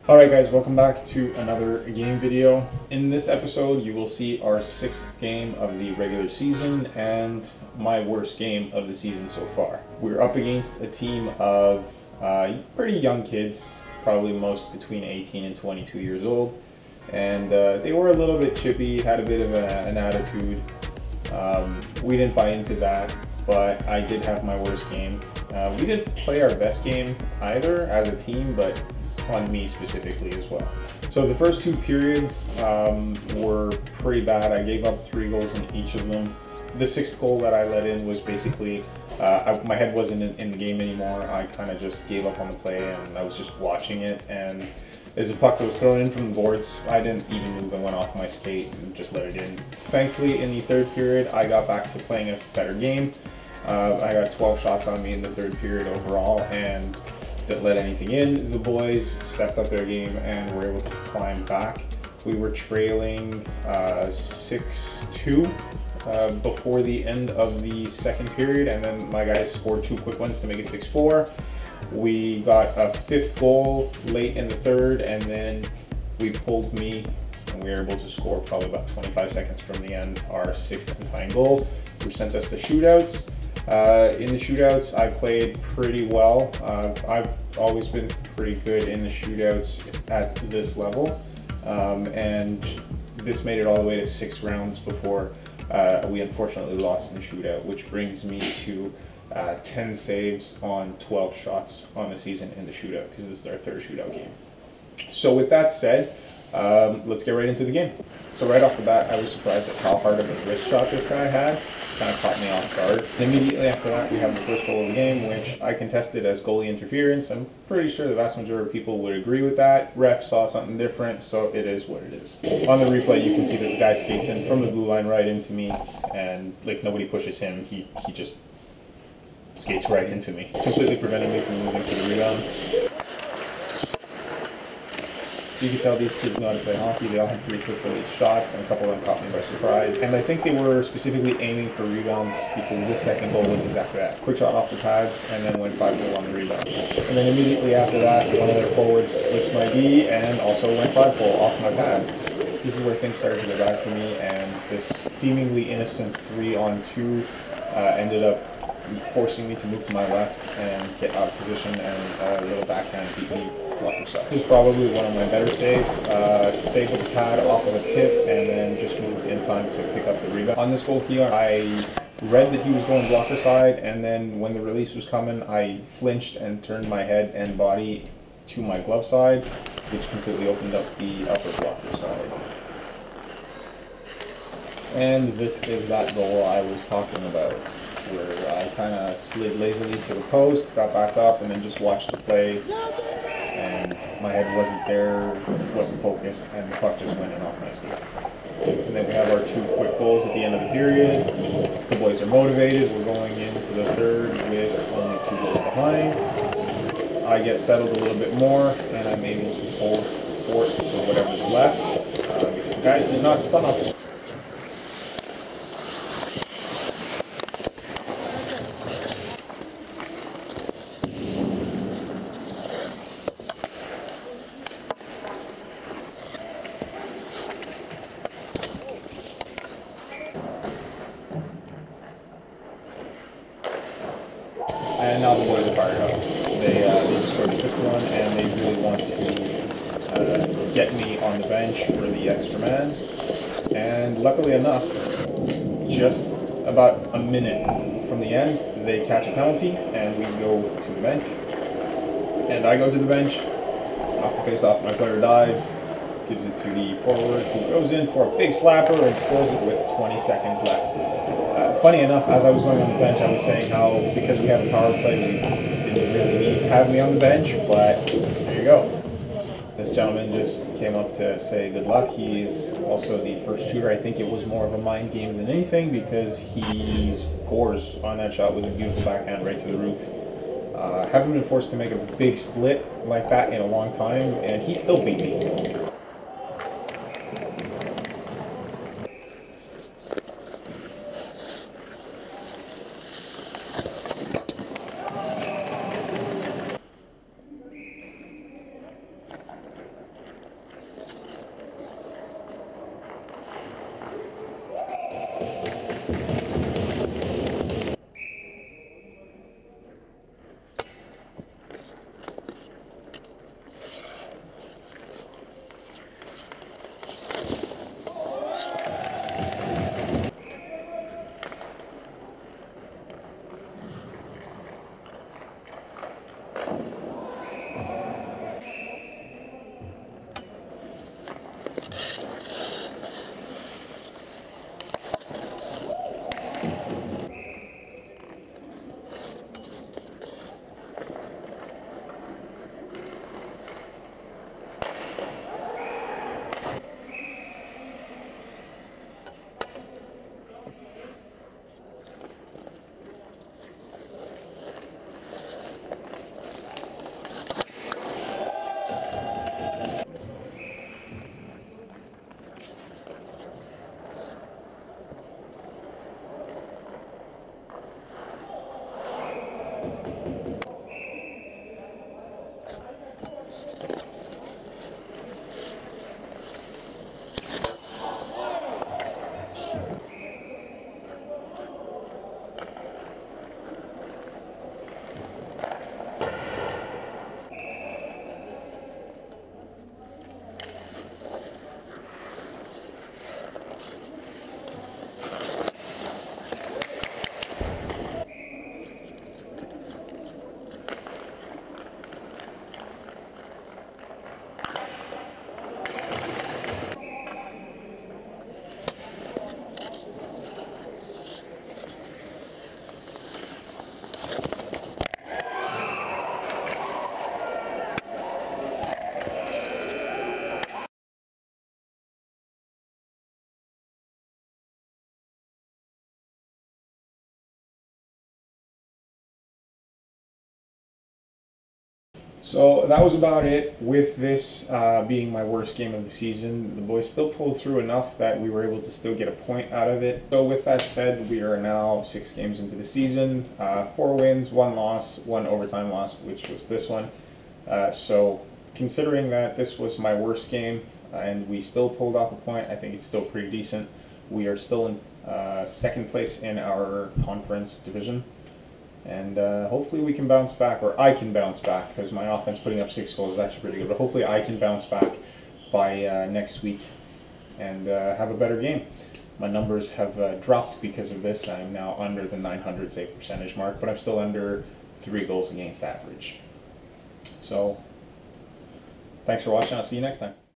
Alright guys, welcome back to another game video. In this episode you will see our 6th game of the regular season and my worst game of the season so far. We're up against a team of pretty young kids, probably most between 18 and 22 years old, and they were a little bit chippy, had a bit of an attitude. We didn't buy into that, but I did have my worst game. We didn't play our best game either as a team, but on me specifically as well. So the first two periods were pretty bad. I gave up 3 goals in each of them. The 6th goal that I let in was basically, my head wasn't in the game anymore. I kind of just gave up on the play and I was just watching it, and as the puck was thrown in from the boards, I didn't even move and went off my skate and just let it in. Thankfully in the 3rd period I got back to playing a better game. I got 12 shots on me in the 3rd period overall and didn't let anything in. The boys stepped up their game and were able to climb back. We were trailing 6-2 before the end of the 2nd period, and then my guys scored 2 quick ones to make it 6-4. We got a 5th goal late in the 3rd, and then we pulled me and we were able to score probably about 25 seconds from the end our 6th and tying goal, which sent us to shootouts. In the shootouts, I played pretty well. I've always been pretty good in the shootouts at this level, and this made it all the way to 6 rounds before we unfortunately lost in the shootout, which brings me to 10 saves on 12 shots on the season in the shootout, because this is our 3rd shootout game. So with that said, let's get right into the game. So right off the bat, I was surprised at how hard of a wrist shot this guy had. Kind of caught me off guard. And immediately after that, we have the first goal of the game, which I contested as goalie interference. I'm pretty sure the vast majority of people would agree with that. Ref saw something different, so it is what it is. On the replay, you can see that the guy skates in from the blue line right into me, and like nobody pushes him. He just skates right into me, completely preventing me from moving to the rebound. You can tell these kids know how to play hockey. They all have pretty quick release shots, and a couple of them caught me by surprise. And I think they were specifically aiming for rebounds, because this 2nd goal was exactly that. Quick shot off the pads, and then went 5-0 on the rebound. And then immediately after that, one of their forwards switched my D, and also went 5-0 off my pad. This is where things started to go bad for me, and this seemingly innocent 3-on-2 ended up forcing me to move to my left and get out of position, and a little backhand beat me. This is probably one of my better saves. Save with the pad off of a tip, and then just moved in time to pick up the rebound. On this goal here, I read that he was going blocker side, and then when the release was coming, I flinched and turned my head and body to my glove side, which completely opened up the upper blocker side. And this is that goal I was talking about, where I kind of slid lazily to the post, got back up, and then just watched the play. And my head wasn't there, wasn't focused, and the puck just went in off my skate. And then we have our 2 quick goals at the end of the period. The boys are motivated. We're going into the 3rd with only 2 goals behind. I get settled a little bit more, and I'm able to hold fort for whatever's left, because the guys did not stop. And now the boys are fired up. They just scored the 5th one, and they really want to get me on the bench for the extra man. And luckily enough, just about a minute from the end, they catch a penalty, and we go to the bench. And I go to the bench, off the face-off, my player dives, gives it to the forward, who goes in for a big slapper and scores it with 20 seconds left. Funny enough, as I was going on the bench, I was saying how, because we have a power play, we didn't really need to have me on the bench, but there you go. This gentleman just came up to say good luck. He is also the first shooter. I think it was more of a mind game than anything, because he scores on that shot with a beautiful backhand right to the roof. Haven't been forced to make a big split like that in a long time, and he still beat me. So that was about it with this being my worst game of the season. The boys still pulled through enough that we were able to still get a point out of it. So with that said, we are now 6 games into the season, 4 wins, 1 loss, 1 overtime loss, which was this one. So considering that this was my worst game and we still pulled off a point, I think it's still pretty decent. We are still in 2nd place in our conference division. And hopefully we can bounce back, or I can bounce back, because my offense putting up 6 goals is actually pretty good. But hopefully I can bounce back by next week and have a better game. My numbers have dropped because of this. I'm now under the 900 save percentage mark, but I'm still under 3 goals against average. So, thanks for watching. I'll see you next time.